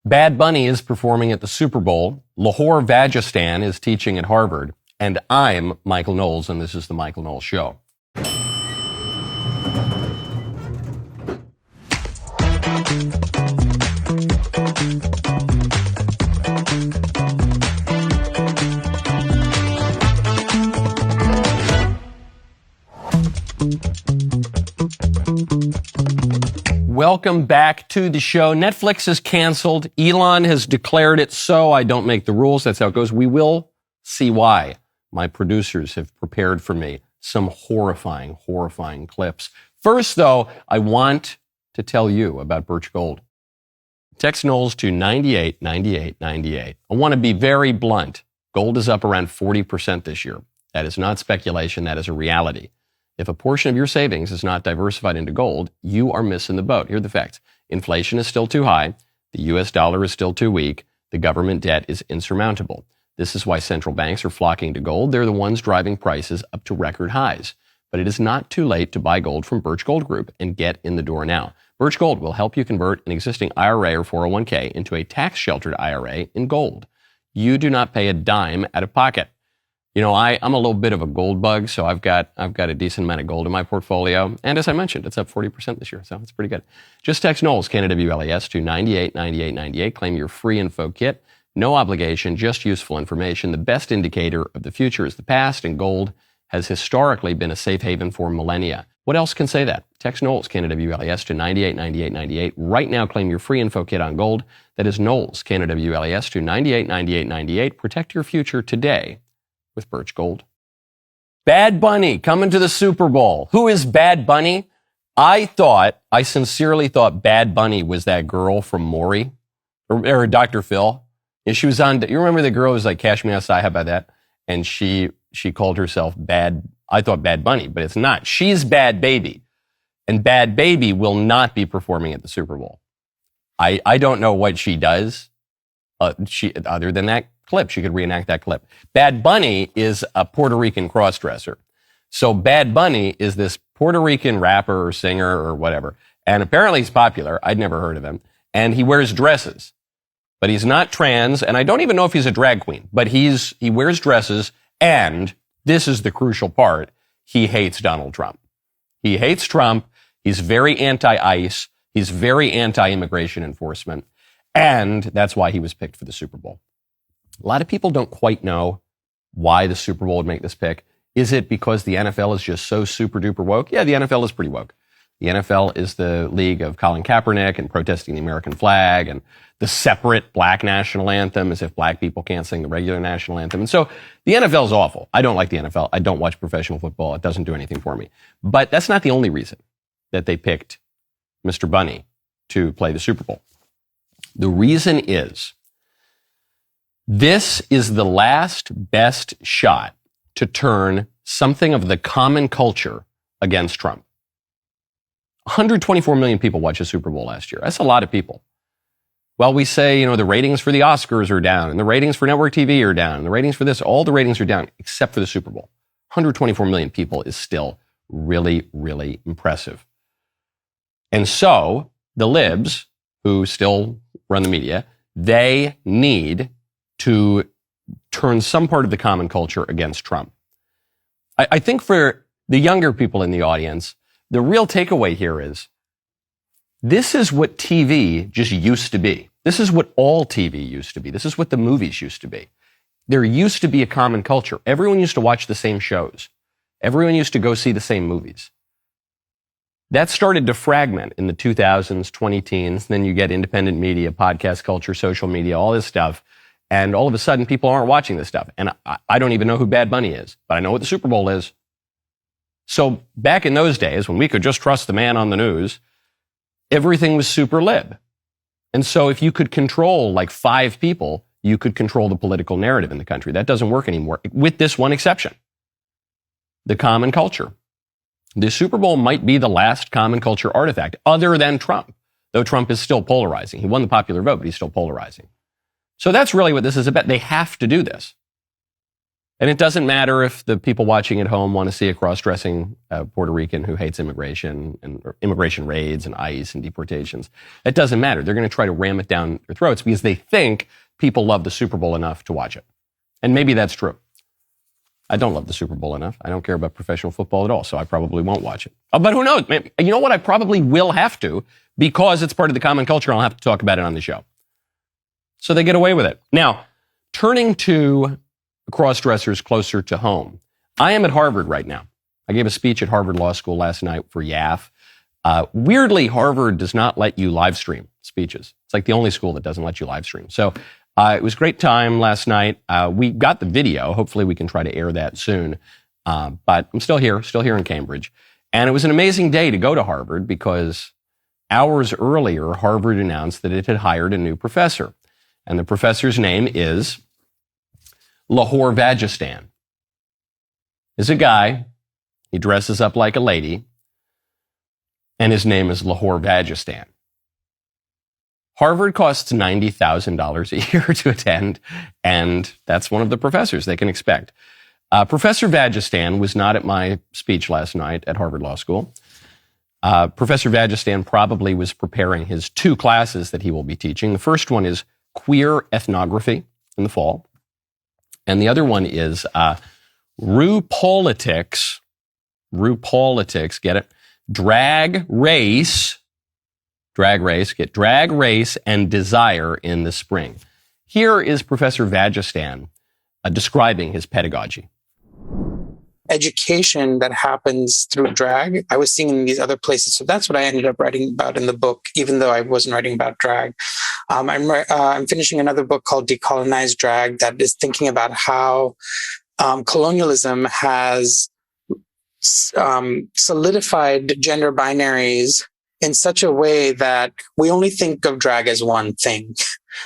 Bad Bunny is performing at the Super Bowl. LaWhore Vagistan is teaching at Harvard. And I'm Michael Knowles, and this is The Michael Knowles Show. Welcome back to the show. Netflix is canceled. Elon has declared it so. I don't make the rules. That's how it goes. We will see why. My producers have prepared for me some horrifying clips. First, though, I want to tell you about Birch Gold. Text Knowles to 989898. I want to be very blunt. Gold is up around 40% this year. That is not speculation. That is a reality. If a portion of your savings is not diversified into gold, you are missing the boat. Here are the facts. Inflation is still too high. The U.S. dollar is still too weak. The government debt is insurmountable. This is why central banks are flocking to gold. They're the ones driving prices up to record highs. But it is not too late to buy gold from Birch Gold Group and get in the door now. Birch Gold will help you convert an existing IRA or 401k into a tax-sheltered IRA in gold. You do not pay a dime out of pocket. You know, I'm a little bit of a gold bug, so I've got a decent amount of gold in my portfolio. And as I mentioned, it's up 40% this year, so it's pretty good. Just text Knowles, K-N-W-L-E-S, to 989898. Claim your free info kit. No obligation, just useful information. The best indicator of the future is the past, and gold has historically been a safe haven for millennia. What else can say that? Text Knowles, K-N-W-L-E-S, to 989898. Right now, claim your free info kit on gold. That is Knowles, K-N-W-L-E-S, to 989898. Protect your future today with Birch Gold. Bad Bunny coming to the Super Bowl. Who is Bad Bunny? I sincerely thought Bad Bunny was that girl from Maury or Dr. Phil. And she was on, you remember the girl who was like, Cash Me Outside, how about that? And she called herself Bad, I thought Bad Bunny, but it's not. She's Bad Baby. And Bad Baby will not be performing at the Super Bowl. I don't know what she does other than that clip. She could reenact that clip. Bad Bunny is a Puerto Rican crossdresser. So Bad Bunny is this Puerto Rican rapper or singer or whatever. And apparently he's popular. I'd never heard of him. And he wears dresses. But he's not trans, and I don't even know if he's a drag queen. But he wears dresses, and this is the crucial part, he hates Donald Trump. He hates Trump. He's very anti-ICE. He's very anti-immigration enforcement. And that's why he was picked for the Super Bowl. A lot of people don't quite know why the Super Bowl would make this pick. Is it because the NFL is just so super duper woke? Yeah, the NFL is pretty woke. The NFL is the league of Colin Kaepernick and protesting the American flag and the separate black national anthem, as if black people can't sing the regular national anthem. And so the NFL is awful. I don't like the NFL. I don't watch professional football. It doesn't do anything for me. But that's not the only reason that they picked Mr. Bunny to play the Super Bowl. The reason is this is the last best shot to turn something of the common culture against Trump. 124 million people watched the Super Bowl last year. That's a lot of people. Well, we say, the ratings for the Oscars are down, and the ratings for network TV are down, and the ratings for this, all the ratings are down, except for the Super Bowl. 124 million people is still really, really impressive. And so the libs, who still run the media, they need to turn some part of the common culture against Trump. I think for the younger people in the audience, the real takeaway here is this is what TV just used to be. This is what all TV used to be. This is what the movies used to be. There used to be a common culture. Everyone used to watch the same shows. Everyone used to go see the same movies. That started to fragment in the 2000s, 2010s. Then you get independent media, podcast culture, social media, all this stuff. And all of a sudden, people aren't watching this stuff. And I don't even know who Bad Bunny is, but I know what the Super Bowl is. So back in those days, when we could just trust the man on the news, everything was super lib. And so if you could control like 5 people, you could control the political narrative in the country. That doesn't work anymore, with this one exception. The common culture. The Super Bowl might be the last common culture artifact, other than Trump, though Trump is still polarizing. He won the popular vote, but he's still polarizing. So that's really what this is about. They have to do this. And it doesn't matter if the people watching at home want to see a cross-dressing Puerto Rican who hates immigration and immigration raids and ICE and deportations. It doesn't matter. They're going to try to ram it down their throats because they think people love the Super Bowl enough to watch it. And maybe that's true. I don't love the Super Bowl enough. I don't care about professional football at all, so I probably won't watch it. Oh, but who knows? You know what? I probably will have to because it's part of the common culture. I'll have to talk about it on the show. So they get away with it. Now, turning to cross-dressers closer to home. I am at Harvard right now. I gave a speech at Harvard Law School last night for YAF. Weirdly, Harvard does not let you live stream speeches. It's like the only school that doesn't let you live stream. So it was a great time last night. We got the video. Hopefully we can try to air that soon. But I'm still here in Cambridge. And it was an amazing day to go to Harvard because hours earlier, Harvard announced that it had hired a new professor. And the professor's name is LaWhore Vagistan. Is a guy. He dresses up like a lady. And his name is LaWhore Vagistan. Harvard costs $90,000 a year to attend, and that's one of the professors they can expect. Professor Vagistan was not at my speech last night at Harvard Law School. Professor Vagistan probably was preparing his 2 classes that he will be teaching. The first one is queer ethnography in the fall. And the other one is RuPolitics, get it? Drag race, get drag race and desire in the spring. Here is Professor Vagistan describing his pedagogy. Education that happens through drag, I was seeing in these other places. So that's what I ended up writing about in the book, even though I wasn't writing about drag. I'm finishing another book called Decolonize Drag that is thinking about how colonialism has solidified gender binaries in such a way that we only think of drag as one thing.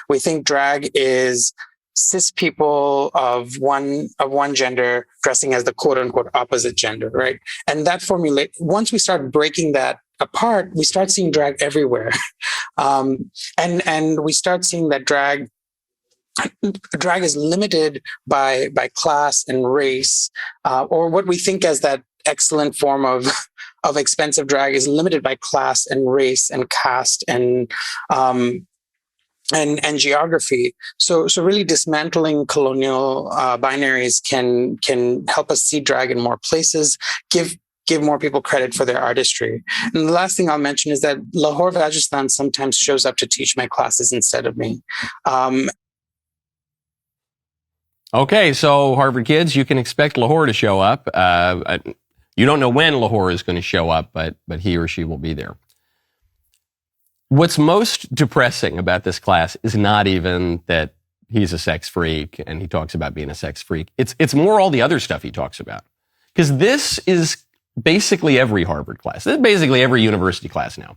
We think drag is cis people of one gender dressing as the quote unquote opposite gender, right? And that formulate, once we start breaking that apart, we start seeing drag everywhere. And we start seeing that drag is limited by class and race, or what we think as that excellent form of expensive drag is limited by class and race and caste and geography. So really dismantling colonial binaries can help us see drag in more places, give more people credit for their artistry. And the last thing I'll mention is that LaWhore Vagistan sometimes shows up to teach my classes instead of me. Okay, so Harvard kids, you can expect LaWhore to show up. You don't know when LaWhore is going to show up, but he or she will be there. What's most depressing about this class is not even that he's a sex freak and he talks about being a sex freak. It's more all the other stuff he talks about. Because this is basically every Harvard class. This is basically every university class now.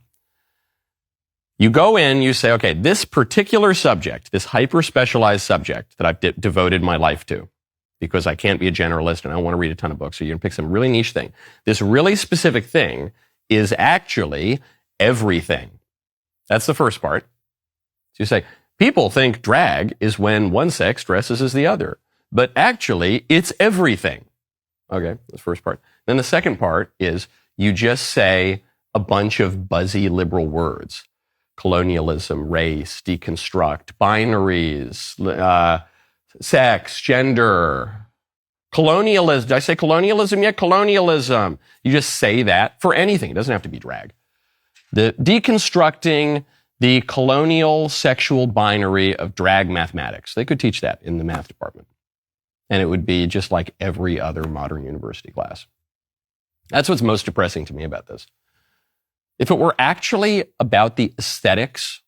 You go in, you say, okay, this particular subject, this hyper-specialized subject that I've devoted my life to, because I can't be a generalist and I don't want to read a ton of books, so you're going to pick some really niche thing. This really specific thing is actually everything. That's the first part. So you say, people think drag is when one sex dresses as the other, but actually it's everything. Okay, that's the first part. Then the second part is you just say a bunch of buzzy liberal words. Colonialism, race, deconstruct, binaries, sex, gender, colonialism. Did I say colonialism yet? Colonialism. You just say that for anything. It doesn't have to be drag. The deconstructing the colonial sexual binary of drag mathematics. They could teach that in the math department. And it would be just like every other modern university class. That's what's most depressing to me about this. If it were actually about the aesthetics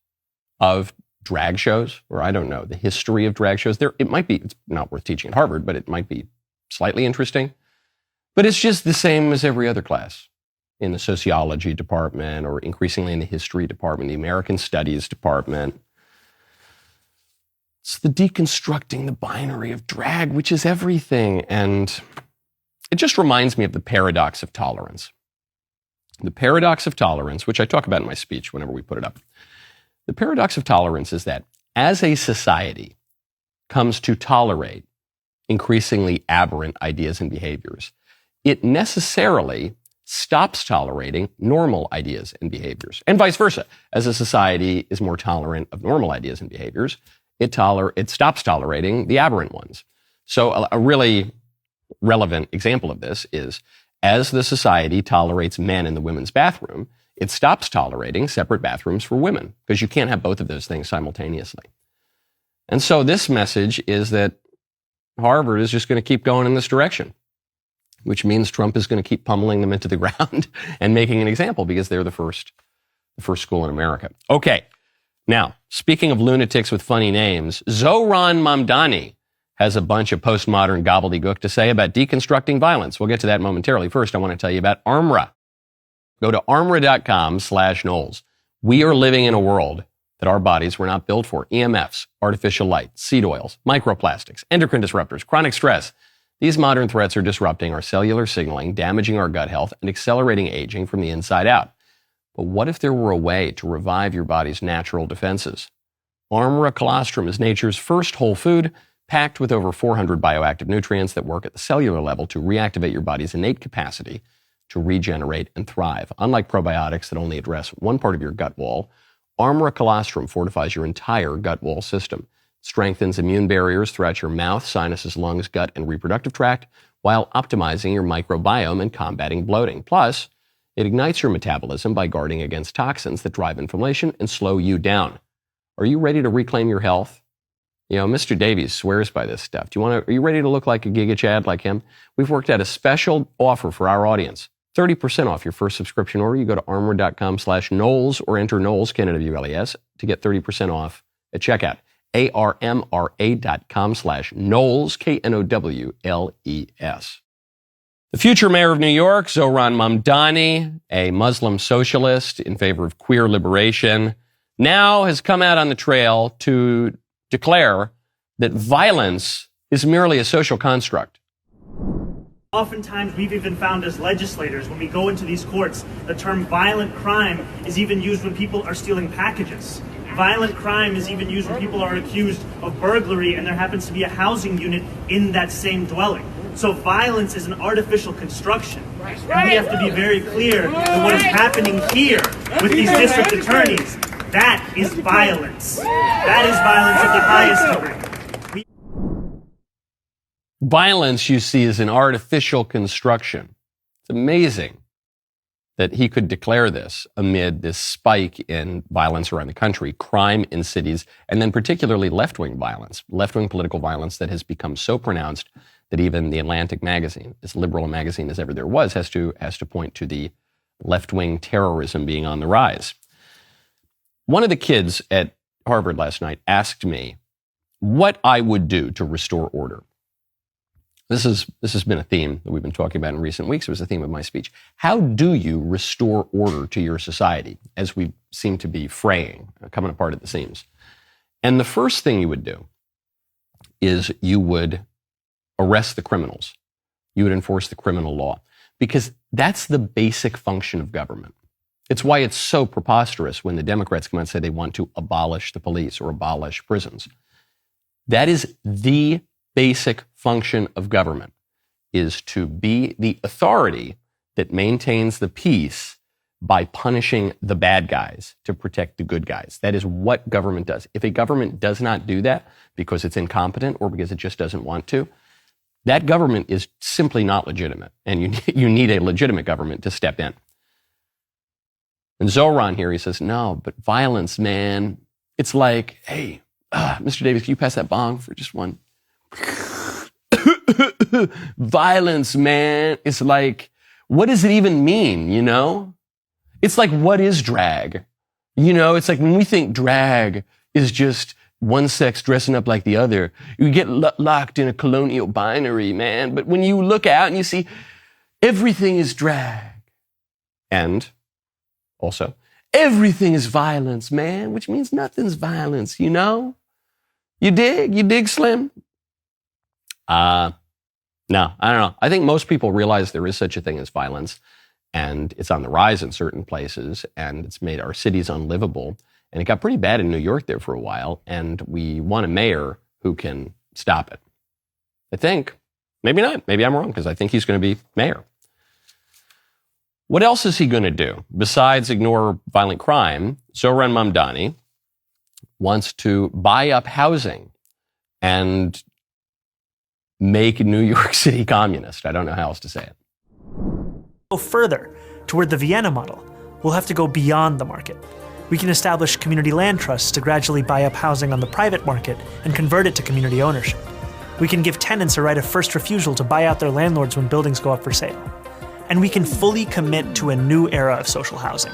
of drag shows, or I don't know, the history of drag shows, it might be, it's not worth teaching at Harvard, but it might be slightly interesting. But it's just the same as every other class in the sociology department, or increasingly in the history department, the American Studies department. It's the deconstructing the binary of drag, which is everything. And it just reminds me of the paradox of tolerance. The paradox of tolerance, which I talk about in my speech whenever we put it up. The paradox of tolerance is that as a society comes to tolerate increasingly aberrant ideas and behaviors, it necessarily stops tolerating normal ideas and behaviors, and vice versa. As a society is more tolerant of normal ideas and behaviors, it stops tolerating the aberrant ones. So a really relevant example of this is, as the society tolerates men in the women's bathroom, it stops tolerating separate bathrooms for women, because you can't have both of those things simultaneously. And so this message is that Harvard is just going to keep going in this direction, which means Trump is going to keep pummeling them into the ground and making an example, because they're the first school in America. Okay. Now, speaking of lunatics with funny names, Zohran Mamdani has a bunch of postmodern gobbledygook to say about deconstructing violence. We'll get to that momentarily. First, I want to tell you about Armra. Go to armra.com/Knowles. We are living in a world that our bodies were not built for. EMFs, artificial light, seed oils, microplastics, endocrine disruptors, chronic stress. These modern threats are disrupting our cellular signaling, damaging our gut health, and accelerating aging from the inside out. But what if there were a way to revive your body's natural defenses? Armra colostrum is nature's first whole food, packed with over 400 bioactive nutrients that work at the cellular level to reactivate your body's innate capacity to regenerate and thrive. Unlike probiotics that only address one part of your gut wall, Armra colostrum fortifies your entire gut wall system, strengthens immune barriers throughout your mouth, sinuses, lungs, gut, and reproductive tract, while optimizing your microbiome and combating bloating. Plus, it ignites your metabolism by guarding against toxins that drive inflammation and slow you down. Are you ready to reclaim your health? You know, Mr. Davies swears by this stuff. Are you ready to look like a Giga Chad like him? We've worked out a special offer for our audience. 30% off your first subscription order. You go to armra.com/Knowles or enter Knowles, K-N-W-L-E-S, to get 30% off at checkout. armra.com/Knowles, K-N-O-W-L-E-S. The future mayor of New York, Zohran Mamdani, a Muslim socialist in favor of queer liberation, now has come out on the trail to declare that violence is merely a social construct. Oftentimes, we've even found as legislators, when we go into these courts, the term violent crime is even used when people are stealing packages. Violent crime is even used when people are accused of burglary and there happens to be a housing unit in that same dwelling. So violence is an artificial construction. And we have to be very clear that what is happening here with these district attorneys, that is violence. That is violence of the highest degree. Violence, you see, is an artificial construction. It's amazing that he could declare this amid this spike in violence around the country, crime in cities, and then particularly left-wing violence, left-wing political violence that has become so pronounced that even the Atlantic magazine, as liberal a magazine as ever there was, has to point to the left-wing terrorism being on the rise. One of the kids at Harvard last night asked me what I would do to restore order. This has been a theme that we've been talking about in recent weeks. It was the theme of my speech. How do you restore order to your society as we seem to be fraying, coming apart at the seams? And the first thing you would do is you would arrest the criminals. You would enforce the criminal law, because that's the basic function of government. It's why it's so preposterous when the Democrats come out and say they want to abolish the police or abolish prisons. That is the basic function of government, is to be the authority that maintains the peace by punishing the bad guys to protect the good guys. That is what government does. If a government does not do that because it's incompetent or because it just doesn't want to, that government is simply not legitimate, and you need a legitimate government to step in. And Zohran here, he says, no, but violence, man, it's like, hey, Mr. Davis, can you pass that bong for just one? Violence, man. It's like, what does it even mean, you know? It's like, what is drag? You know, it's like when we think drag is just one sex dressing up like the other, you get locked in a colonial binary, man. But when you look out and you see everything is drag, and also everything is violence, man, which means nothing's violence, you know? You dig, Slim? No, I don't know. I think most people realize there is such a thing as violence, and it's on the rise in certain places, and it's made our cities unlivable. And it got pretty bad in New York there for a while, and we want a mayor who can stop it. I think. Maybe not. Maybe I'm wrong, because I think he's going to be mayor. What else is he going to do besides ignore violent crime? Zohran Mamdani wants to buy up housing and make New York City communist. I don't know how else to say it. Go further toward the Vienna model. We'll have to go beyond the market. We can establish community land trusts to gradually buy up housing on the private market and convert it to community ownership. We can give tenants a right of first refusal to buy out their landlords when buildings go up for sale. And we can fully commit to a new era of social housing,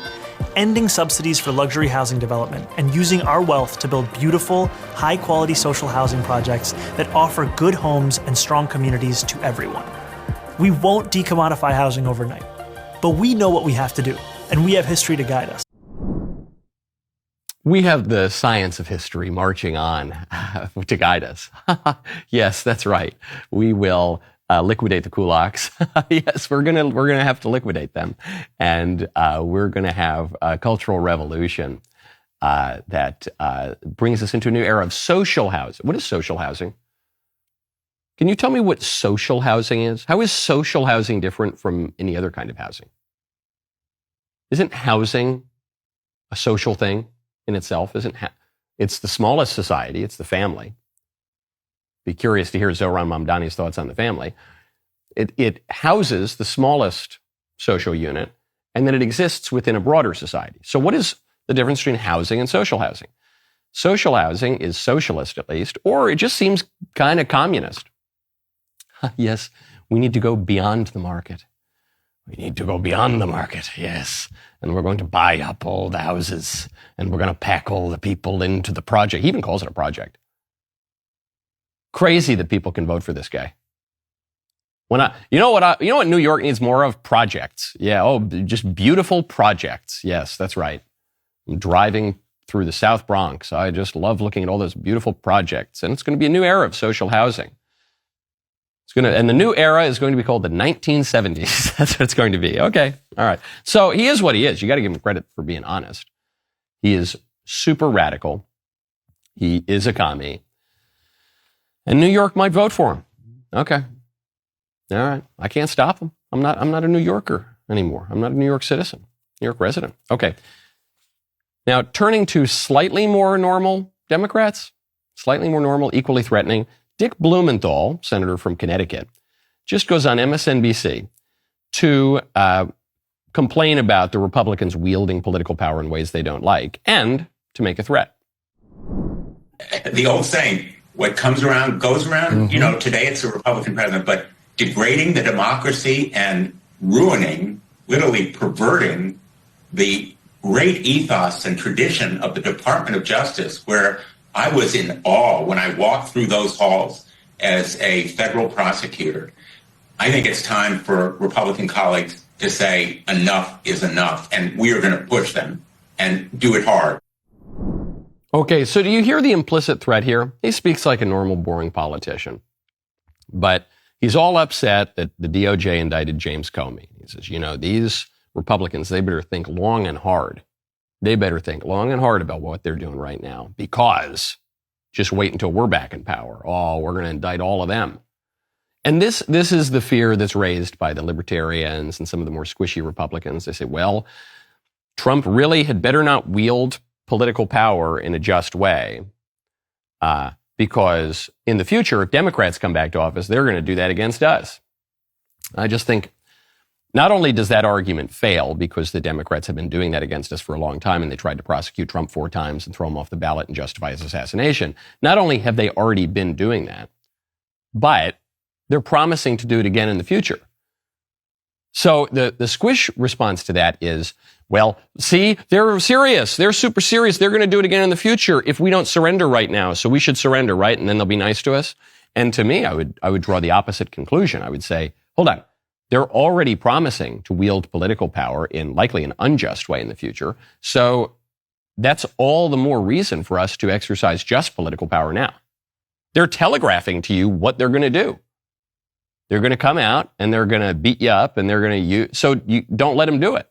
ending subsidies for luxury housing development and using our wealth to build beautiful, high-quality social housing projects that offer good homes and strong communities to everyone. We won't decommodify housing overnight, but we know what we have to do, and we have history to guide us. We have the science of history marching on to guide us. Yes, that's right. We will liquidate the kulaks. Yes, we're gonna have to liquidate them, and we're gonna have a cultural revolution that brings us into a new era of social housing. What is social housing? Can you tell me what social housing is? How is social housing different from any other kind of housing? Isn't housing a social thing in itself? It's the smallest society. It's the family. Be curious to hear Zohran Mamdani's thoughts on the family. It houses the smallest social unit, and then it exists within a broader society. So what is the difference between housing and social housing? Social housing is socialist, at least, or it just seems kind of communist. Yes, we need to go beyond the market. We need to go beyond the market, yes. And we're going to buy up all the houses, and we're going to pack all the people into the project. He even calls it a project. Crazy that people can vote for this guy. You know what New York needs more of? Projects. Yeah, just beautiful projects. Yes, that's right. I'm driving through the South Bronx. I just love looking at all those beautiful projects. And it's going to be a new era of social housing. And the new era is going to be called the 1970s. That's what it's going to be. Okay. All right. So he is what he is. You got to give him credit for being honest. He is super radical. He is a commie. And New York might vote for him. Okay. All right. I can't stop him. I'm not a New Yorker anymore. I'm not a New York citizen, New York resident. Okay. Now, turning to slightly more normal Democrats, slightly more normal, equally threatening, Dick Blumenthal, senator from Connecticut, just goes on MSNBC to complain about the Republicans wielding political power in ways they don't like and to make a threat. The old saying, what comes around goes around. Mm-hmm. You know, today it's a Republican president, but degrading the democracy and ruining, literally perverting the great ethos and tradition of the Department of Justice, where I was in awe when I walked through those halls as a federal prosecutor. I think it's time for Republican colleagues to say enough is enough, and we are going to push them and do it hard. Okay, so do you hear the implicit threat here? He speaks like a normal, boring politician, but he's all upset that the DOJ indicted James Comey. He says, these Republicans, they better think long and hard. They better think long and hard about what they're doing right now, because just wait until we're back in power. Oh, we're going to indict all of them. And this is the fear that's raised by the libertarians and some of the more squishy Republicans. They say, well, Trump really had better not wield political power in a just way, because in the future, if Democrats come back to office, they're going to do that against us. I just think not only does that argument fail because the Democrats have been doing that against us for a long time, and they tried to prosecute Trump 4 times and throw him off the ballot and justify his assassination. Not only have they already been doing that, but they're promising to do it again in the future. So the squish response to that is, well, see, they're serious. They're super serious. They're going to do it again in the future if we don't surrender right now. So we should surrender, right? And then they'll be nice to us. And to me, I would draw the opposite conclusion. I would say, hold on. They're already promising to wield political power in likely an unjust way in the future. So that's all the more reason for us to exercise just political power now. They're telegraphing to you what they're going to do. They're going to come out and they're going to beat you up and they're going to use, so you don't let them do it.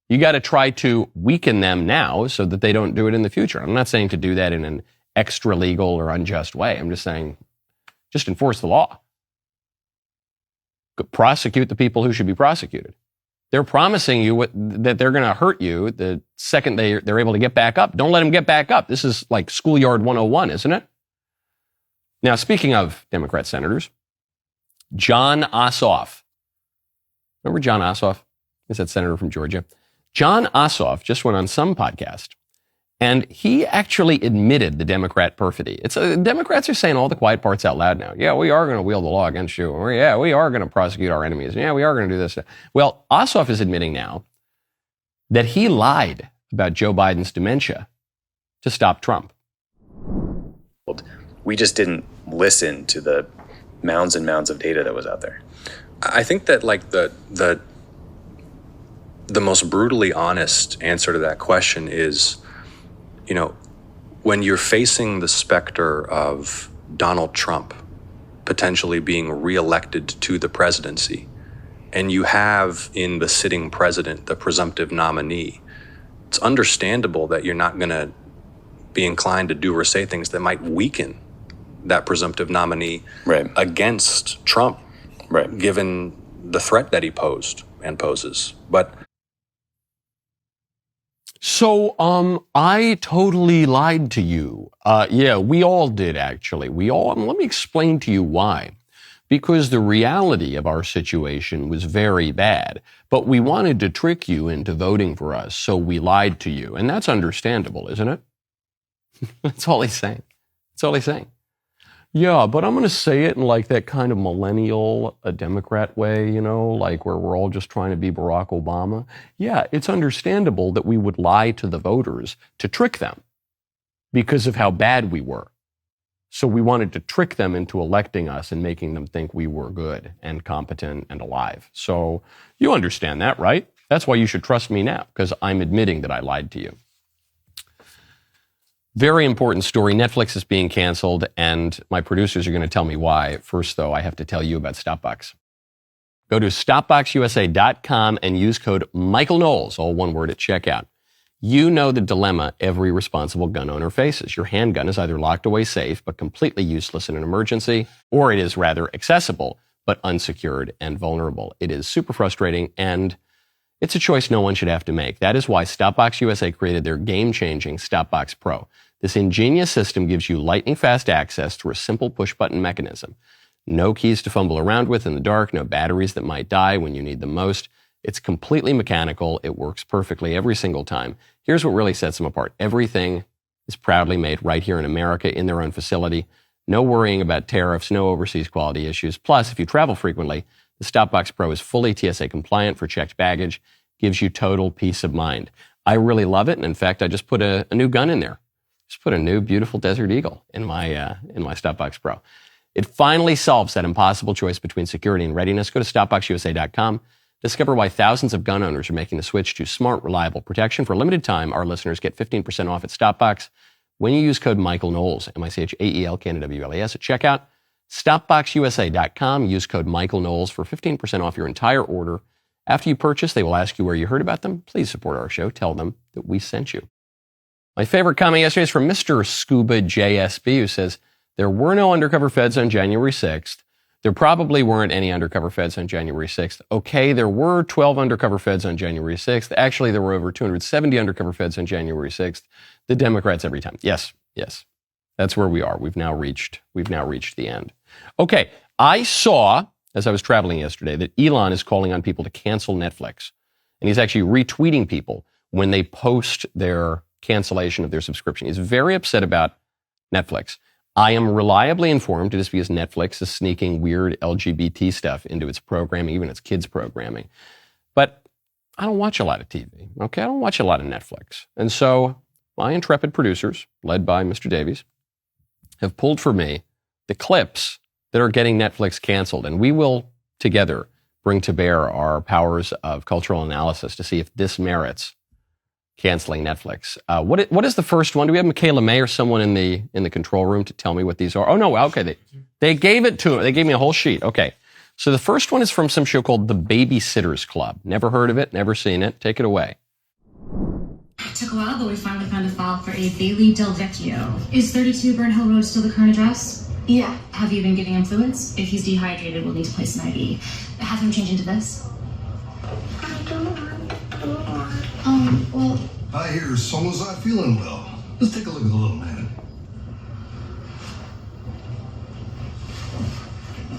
You got to try to weaken them now so that they don't do it in the future. I'm not saying to do that in an extra legal or unjust way. I'm just saying Just enforce the law. Prosecute the people who should be prosecuted. They're promising you that they're going to hurt you the second they're able to get back up. Don't let them get back up. This is like Schoolyard 101, isn't it? Now, speaking of Democrat senators, John Ossoff. Remember John Ossoff? He's that senator from Georgia. John Ossoff just went on some podcast, and he actually admitted the Democrat perfidy. Democrats are saying all the quiet parts out loud now. Yeah, we are going to wield the law against you. Or, yeah, we are going to prosecute our enemies. Yeah, we are going to do this. Well, Ossoff is admitting now that he lied about Joe Biden's dementia to stop Trump. We just didn't listen to the mounds and mounds of data that was out there. I think that like the most brutally honest answer to that question is, you know, when you're facing the specter of Donald Trump potentially being reelected to the presidency, and you have in the sitting president the presumptive nominee, it's understandable that you're not going to be inclined to do or say things that might weaken that presumptive nominee against Trump, given the threat that he posed and poses. But so, I totally lied to you. Yeah, we all did, actually. Let me explain to you why. Because the reality of our situation was very bad, but we wanted to trick you into voting for us, so we lied to you. And that's understandable, isn't it? That's all he's saying. That's all he's saying. Yeah, but I'm going to say it in like that kind of millennial, Democrat way, you know, like where we're all just trying to be Barack Obama. Yeah, it's understandable that we would lie to the voters to trick them because of how bad we were. So we wanted to trick them into electing us and making them think we were good and competent and alive. So you understand that, right? That's why you should trust me now, because I'm admitting that I lied to you. Very important story. Netflix is being canceled, and my producers are going to tell me why. First, though, I have to tell you about Stopbox. Go to stopboxusa.com and use code Michael Knowles, all one word, at checkout. You know the dilemma every responsible gun owner faces. Your handgun is either locked away safe but completely useless in an emergency, or it is rather accessible but unsecured and vulnerable. It is super frustrating, and it's a choice no one should have to make. That is why Stopbox USA created their game-changing Stopbox Pro. This ingenious system gives you lightning-fast access through a simple push-button mechanism. No keys to fumble around with in the dark, no batteries that might die when you need them most. It's completely mechanical. It works perfectly every single time. Here's what really sets them apart. Everything is proudly made right here in America in their own facility. No worrying about tariffs, no overseas quality issues. Plus, if you travel frequently, the Stopbox Pro is fully TSA compliant for checked baggage, gives you total peace of mind. I really love it, and in fact, I just put a new gun in there. Just put a new beautiful Desert Eagle in my Stopbox Pro. It finally solves that impossible choice between security and readiness. Go to stopboxusa.com. Discover why thousands of gun owners are making the switch to smart, reliable protection. For a limited time, our listeners get 15% off at Stopbox when you use code Michael Knowles, MICHAEL, KNWLES, at checkout. StopboxUSA.com. Use code Michael Knowles for 15% off your entire order. After you purchase, they will ask you where you heard about them. Please support our show. Tell them that we sent you. My favorite comment yesterday is from Mr. Scuba JSB, who says, there were no undercover feds on January 6th. There probably weren't any undercover feds on January 6th. Okay, there were 12 undercover feds on January 6th. Actually, there were over 270 undercover feds on January 6th. The Democrats every time. Yes. That's where we are. We've now reached the end. Okay, I saw, as I was traveling yesterday, that Elon is calling on people to cancel Netflix. And he's actually retweeting people when they post their cancellation of their subscription. He's very upset about Netflix. I am reliably informed it is because Netflix is sneaking weird LGBT stuff into its programming, even its kids' programming. But I don't watch a lot of TV, okay? I don't watch a lot of Netflix. And so my intrepid producers, led by Mr. Davies, have pulled for me the clips that are getting Netflix canceled. And we will together bring to bear our powers of cultural analysis to see if this merits canceling Netflix. What is the first one? Do we have Michaela May or someone in the control room to tell me what these are? Oh no, okay. They gave it to me. They gave me a whole sheet. Okay. So the first one is from some show called The Babysitters Club. Never heard of it, never seen it. Take it away. It took a while, but we finally found a file for a Bailey Del Vecchio. Is 32 Burn Hill Road still the current address? Yeah. Have you been giving him fluids? If he's dehydrated, we'll need to place an IV. Have him change into this. Well... I hear Solo's not feeling well. Let's take a look at the little man.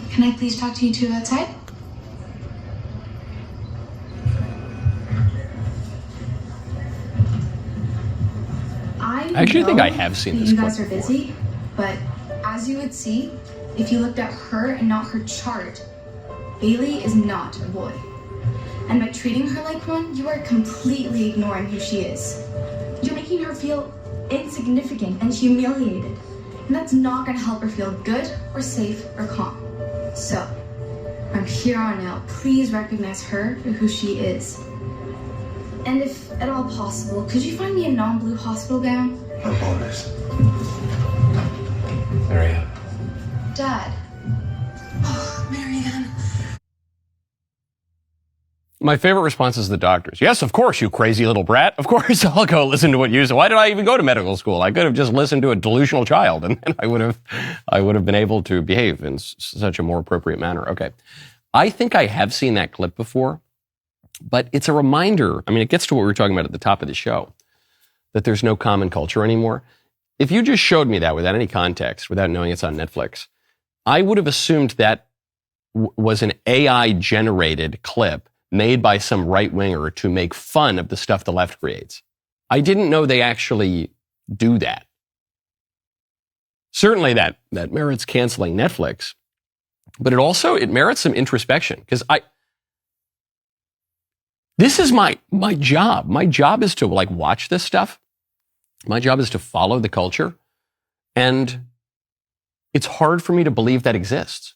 Can I please talk to you two outside? I actually think I have seen this You clip guys are busy, but as you would see, if you looked at her and not her chart, Bailey is not a boy. And by treating her like one, you are completely ignoring who she is. You're making her feel insignificant and humiliated. And that's not gonna help her feel good or safe or calm. So, from here on out, please recognize her for who she is. And if at all possible, could you find me a non-blue hospital gown? I apologize. There you go. Dad. Oh, Marianne. My favorite response is the doctors. Yes, of course, you crazy little brat. Of course, I'll go listen to what you say. Why did I even go to medical school? I could have just listened to a delusional child, and then I would have been able to behave in such a more appropriate manner. Okay, I think I have seen that clip before, but it's a reminder. I mean, it gets to what we were talking about at the top of the show, that there's no common culture anymore. If you just showed me that without any context, without knowing it's on Netflix, I would have assumed that was an AI-generated clip made by some right-winger to make fun of the stuff the left creates. I didn't know they actually do that. Certainly that merits canceling Netflix, but it merits some introspection, because this is my job. My job is to watch this stuff. My job is to follow the culture, and it's hard for me to believe that exists.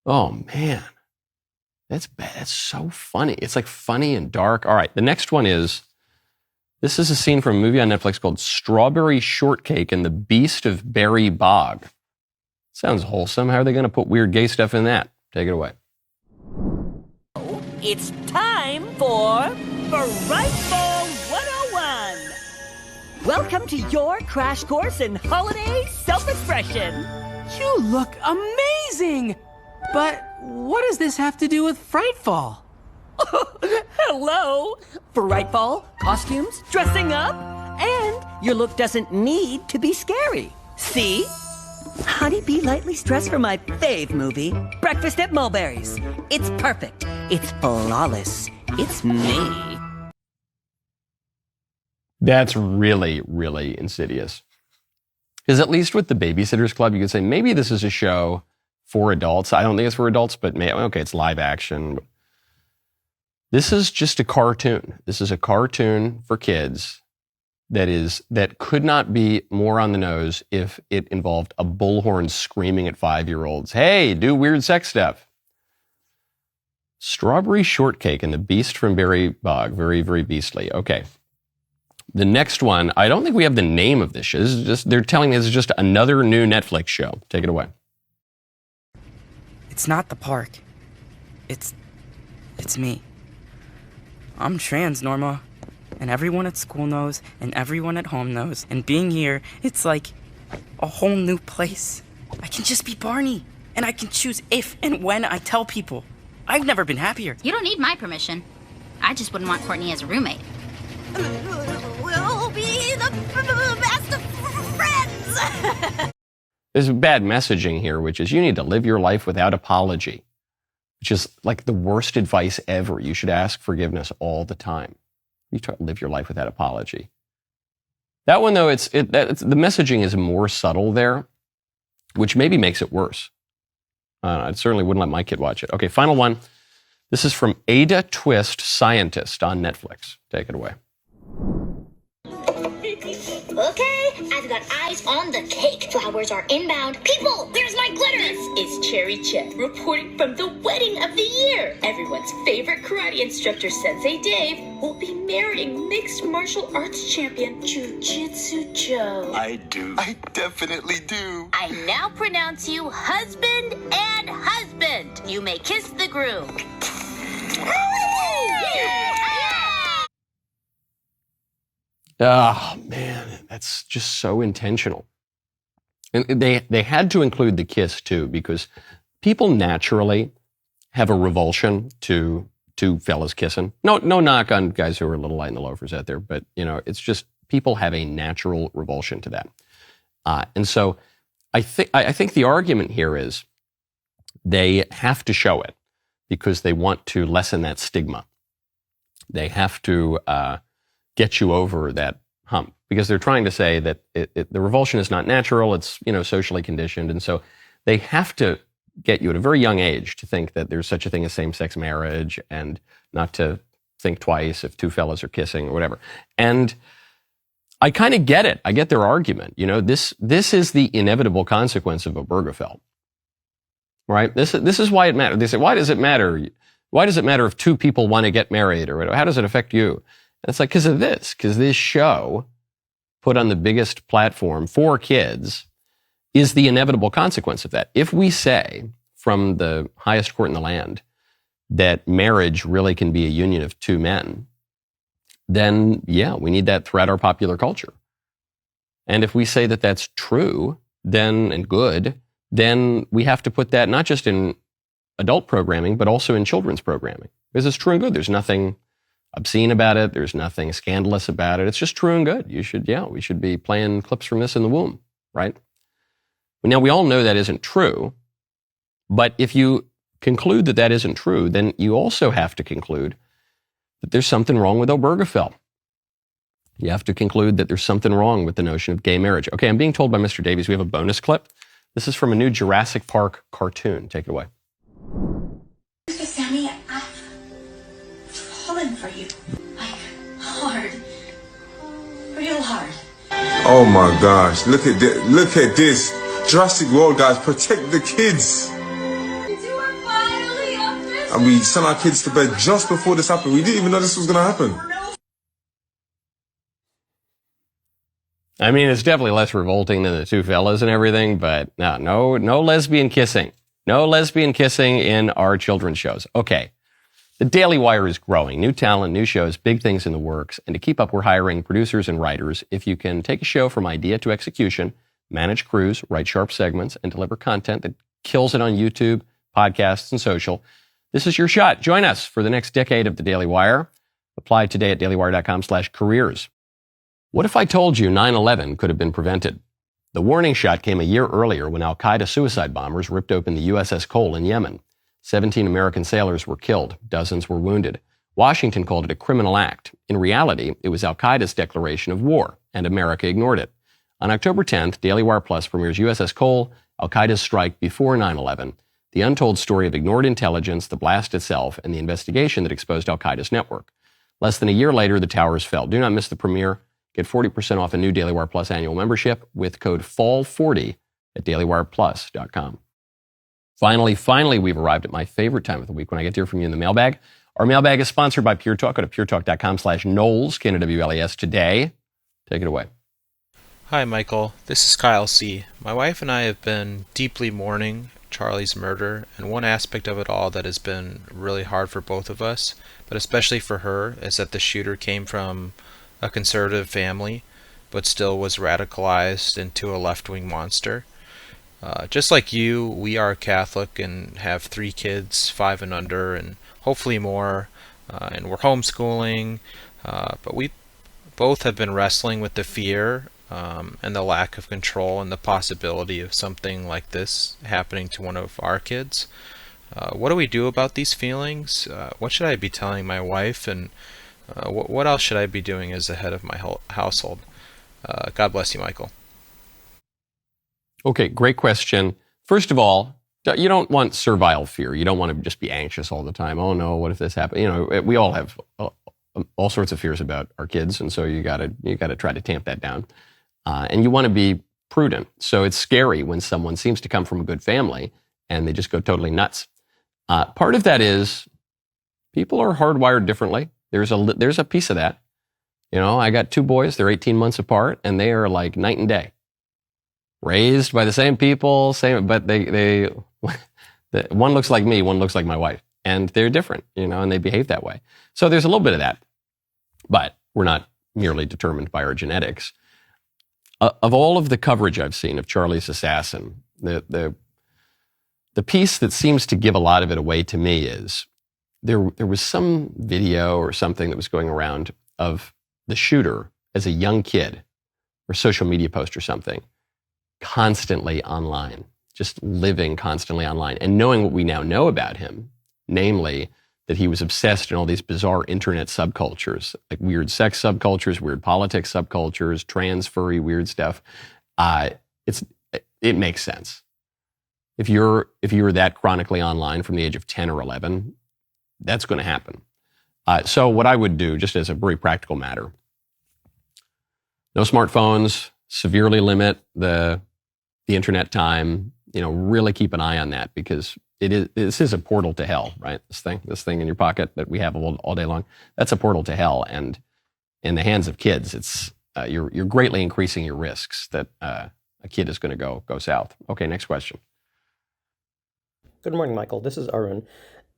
Oh man. That's bad. That's so funny. It's like funny and dark. All right. The next one is, this is a scene from a movie on Netflix called Strawberry Shortcake and the Beast of Berry Bog. Sounds wholesome. How are they going to put weird gay stuff in that? Take it away. It's time for Frightful 101. Welcome to your crash course in holiday self-expression. You look amazing! But what does this have to do with Frightfall? Hello! Frightfall, costumes, dressing up, and your look doesn't need to be scary. See? Honey, be lightly stressed for my fave movie, Breakfast at Mulberry's. It's perfect. It's flawless. It's me. That's really, really insidious. Because at least with the Babysitters Club, you could say maybe this is a show for adults. I don't think it's for adults, but okay, it's live action. This is just a cartoon. This is a cartoon for kids that could not be more on the nose if it involved a bullhorn screaming at 5-year-olds, hey, do weird sex stuff. Strawberry Shortcake and the Beast from Berry Bog. Very, very beastly. Okay. The next one, I don't think we have the name of this show. This is just, they're telling me this is just another new Netflix show. Take it away. It's not the park. It's me. I'm trans, Norma. And everyone at school knows, and everyone at home knows. And being here, it's like a whole new place. I can just be Barney. And I can choose if and when I tell people. I've never been happier. You don't need my permission. I just wouldn't want Courtney as a roommate. We'll be the best of friends. There's bad messaging here, which is you need to live your life without apology, which is like the worst advice ever. You should ask forgiveness all the time. You try to live your life without apology. That one, though, the messaging is more subtle there, which maybe makes it worse. I certainly wouldn't let my kid watch it. Okay, final one. This is from Ada Twist, Scientist on Netflix. Take it away. Okay, I've got eyes on the cake. Flowers are inbound. People, where's my glitter? This is Cherry Chet reporting from the wedding of the year. Everyone's favorite karate instructor, Sensei Dave, will be marrying mixed martial arts champion Jiu-Jitsu Joe. I do. I definitely do. I now pronounce you husband and husband. You may kiss the groom. Oh, man, that's just so intentional. And they had to include the kiss too, because people naturally have a revulsion to two fellas kissing. No knock on guys who are a little light in the loafers out there, but it's just people have a natural revulsion to that. And so I think the argument here is they have to show it because they want to lessen that stigma. They have to get you over that hump because they're trying to say that the revulsion is not natural. It's socially conditioned, and so they have to get you at a very young age to think that there's such a thing as same-sex marriage and not to think twice if two fellas are kissing or whatever. And I kind of get it. I get their argument. This is the inevitable consequence of Obergefell, right? This is why it matters. They say, why does it matter? Why does it matter if two people want to get married or whatever? How does it affect you? And it's like, because this show put on the biggest platform for kids is the inevitable consequence of that. If we say from the highest court in the land that marriage really can be a union of two men, then yeah, we need that throughout our popular culture. And if we say that that's true, and good, then we have to put that not just in adult programming, but also in children's programming. Because it's true and good. There's nothing obscene about it. There's nothing scandalous about it. It's just true and good. We should be playing clips from this in the womb, right? Now, we all know that isn't true, but if you conclude that that isn't true, then you also have to conclude that there's something wrong with Obergefell. You have to conclude that there's something wrong with the notion of gay marriage. Okay, I'm being told by Mr. Davies we have a bonus clip. This is from a new Jurassic Park cartoon. Take it away. Sammy, I've fallen for you. Like, hard. Real hard. Oh my gosh, look at this. Look at this. Jurassic World, guys, protect the kids. And we sent our kids to bed just before this happened. We didn't even know this was going to happen. I mean, it's definitely less revolting than the two fellas and everything, but no lesbian kissing. No lesbian kissing in our children's shows. Okay. The Daily Wire is growing. New talent, new shows, big things in the works. And to keep up, we're hiring producers and writers. If you can take a show from idea to execution, manage crews, write sharp segments, and deliver content that kills it on YouTube, podcasts, and social, this is your shot. Join us for the next decade of the Daily Wire. Apply today at dailywire.com/careers. What if I told you 9/11 could have been prevented? The warning shot came a year earlier when al-Qaeda suicide bombers ripped open the USS Cole in Yemen. 17 American sailors were killed. Dozens were wounded. Washington called it a criminal act. In reality, it was al-Qaeda's declaration of war, and America ignored it. On October 10th, Daily Wire Plus premieres USS Cole, al-Qaeda's strike before 9/11, the untold story of ignored intelligence, the blast itself, and the investigation that exposed al-Qaeda's network. Less than a year later, the towers fell. Do not miss the premiere. Get 40% off a new Daily Wire Plus annual membership with code FALL40 at dailywireplus.com. Finally, we've arrived at my favorite time of the week when I get to hear from you in the mailbag. Our mailbag is sponsored by Pure Talk. Go to puretalk.com/Knowles, Knowles today. Take it away. Hi, Michael. This is Kyle C. My wife and I have been deeply mourning Charlie's murder, and one aspect of it all that has been really hard for both of us, but especially for her, is that the shooter came from a conservative family, but still was radicalized into a left-wing monster. Just like you, we are Catholic and have 3 kids, 5 and under, and hopefully more, and we're homeschooling, but we both have been wrestling with the fear and the lack of control and the possibility of something like this happening to one of our kids. What do we do about these feelings? What should I be telling my wife, and what else should I be doing as the head of my household? God bless you, Michael. Okay, great question. First of all, you don't want servile fear. You don't want to just be anxious all the time. Oh no, what if this happened? We all have all sorts of fears about our kids, and so you got to try to tamp that down. And you want to be prudent. So it's scary when someone seems to come from a good family and they just go totally nuts. Part of that is people are hardwired differently. There's a piece of that. I got 2 boys. They're 18 months apart, and they are like night and day. Raised by the same people, but they one looks like me, one looks like my wife, and they're different, and they behave that way. So there's a little bit of that, but we're not merely determined by our genetics. of all of the coverage I've seen of Charlie's assassin, the piece that seems to give a lot of it away to me is there was some video or something that was going around of the shooter as a young kid, or social media post or something, constantly online, just living constantly online, and knowing what we now know about him, namely that he was obsessed in all these bizarre internet subcultures, like weird sex subcultures, weird politics subcultures, trans furry weird stuff. It makes sense. If you're that chronically online from the age of 10 or 11, that's going to happen. So what I would do, just as a very practical matter, no smartphones, severely limit the internet time, really keep an eye on that, because this is a portal to hell, right? This thing in your pocket that we have all day long, that's a portal to hell. And in the hands of kids, it's you're greatly increasing your risks that a kid is going to go south. Okay, next question. Good morning, Michael. This is Arun.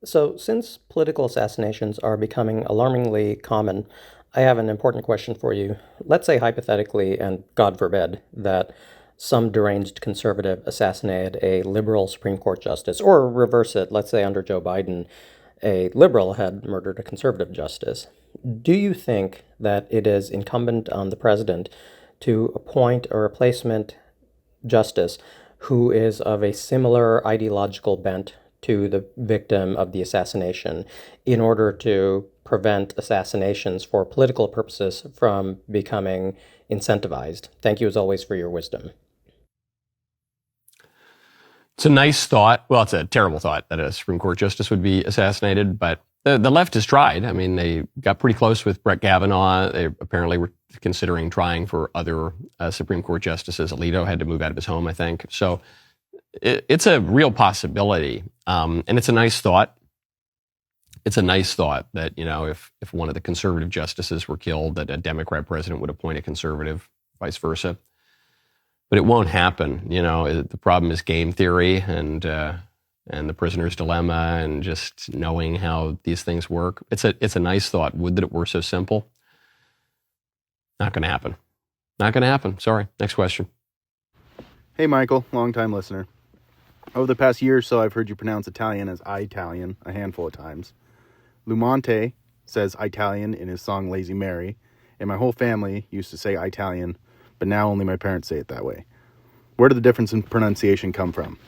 So since political assassinations are becoming alarmingly common, I have an important question for you. Let's say hypothetically, and God forbid, that some deranged conservative assassinated a liberal Supreme Court justice, or reverse it, let's say under Joe Biden, a liberal had murdered a conservative justice. Do you think that it is incumbent on the president to appoint a replacement justice who is of a similar ideological bent to the victim of the assassination in order to prevent assassinations for political purposes from becoming incentivized? Thank you as always for your wisdom. It's a nice thought. Well, it's a terrible thought that a Supreme Court justice would be assassinated, but the left has tried. I mean, they got pretty close with Brett Kavanaugh. They apparently were considering trying for other Supreme Court justices. Alito had to move out of his home, I think. So it's a real possibility. And it's a nice thought. It's a nice thought that, if one of the conservative justices were killed, that a Democrat president would appoint a conservative, vice versa. But it won't happen. The problem is game theory and the prisoner's dilemma and just knowing how these things work. It's a nice thought. Would that it were so simple. Not going to happen. Not going to happen. Sorry. Next question. Hey, Michael, long-time listener. Over the past year or so, I've heard you pronounce Italian as Italian a handful of times. Lumonte says Italian in his song Lazy Mary, and my whole family used to say Italian, but now only my parents say it that way. Where did the difference in pronunciation come from?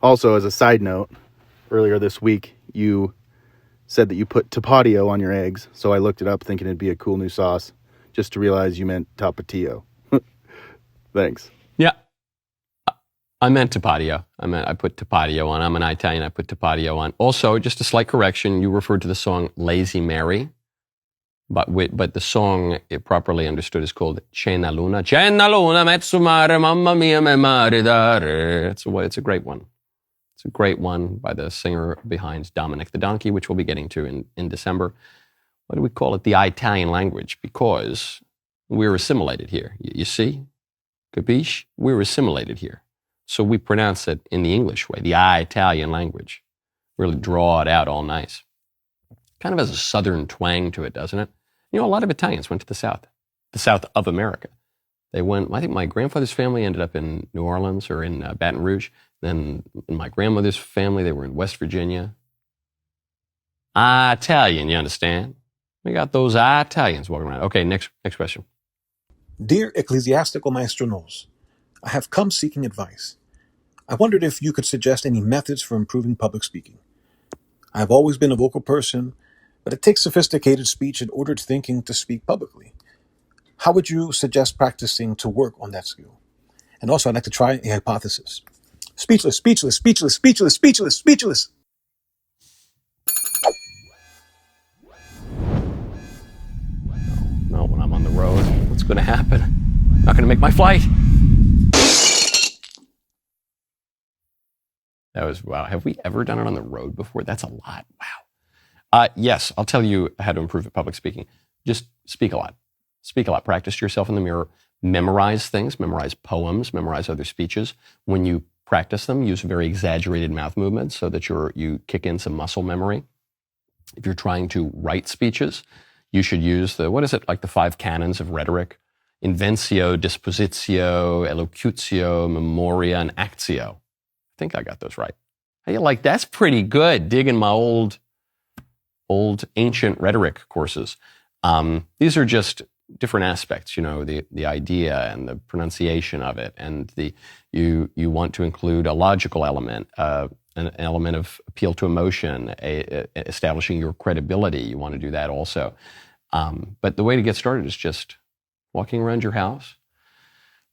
Also, as a side note, earlier this week, you said that you put tapatio on your eggs, so I looked it up thinking it'd be a cool new sauce, just to realize you meant tapatio. Thanks. Yeah. I meant tapatio. I put tapatio on. I'm an Italian. I put tapatio on. Also, just a slight correction. You referred to the song Lazy Mary, but the song, it properly understood, is called C'è Luna. C'è Luna, mezzo mare, mamma mia, me mare dare. It's a great one. It's a great one by the singer behind Dominic the Donkey, which we'll be getting to in December. Why do we call it the Italian language? Because we're assimilated here. You see? Capisce? We're assimilated here. So we pronounce it in the English way, the Italian language. Really draw it out all nice. Kind of has a southern twang to it, doesn't it? A lot of Italians went to the South of America. They went, I think my grandfather's family ended up in New Orleans or in Baton Rouge. Then in my grandmother's family, they were in West Virginia. Italian, you understand? We got those Italians walking around. Okay, next question. Dear Ecclesiastical Maestro Knowles, I have come seeking advice. I wondered if you could suggest any methods for improving public speaking. I have always been a vocal person, but it takes sophisticated speech and ordered thinking to speak publicly. How would you suggest practicing to work on that skill? And also, I'd like to try a hypothesis. Speechless, speechless, speechless, speechless, speechless, speechless. No, when I'm on the road, what's going to happen? I'm not going to make my flight. That was, wow. Have we ever done it on the road before? That's a lot. Wow. Yes, I'll tell you how to improve at public speaking. Just speak a lot. Speak a lot. Practice to yourself in the mirror. Memorize things. Memorize poems. Memorize other speeches. When you practice them, use very exaggerated mouth movements so that you kick in some muscle memory. If you're trying to write speeches, you should use the 5 canons of rhetoric. inventio, dispositio, elocutio, memoria, and actio. I think I got those right. How you like that's pretty good. Digging my old ancient rhetoric courses. These are just different aspects, the idea and the pronunciation of it, and you want to include a logical element, an element of appeal to emotion, establishing your credibility. You want to do that also. But the way to get started is just walking around your house,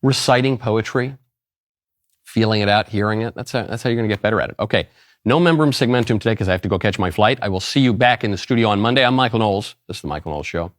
reciting poetry, feeling it out, hearing it. That's how you're going to get better at it. Okay, no membrum segmentum today because I have to go catch my flight. I will see you back in the studio on Monday. I'm Michael Knowles. This is The Michael Knowles Show.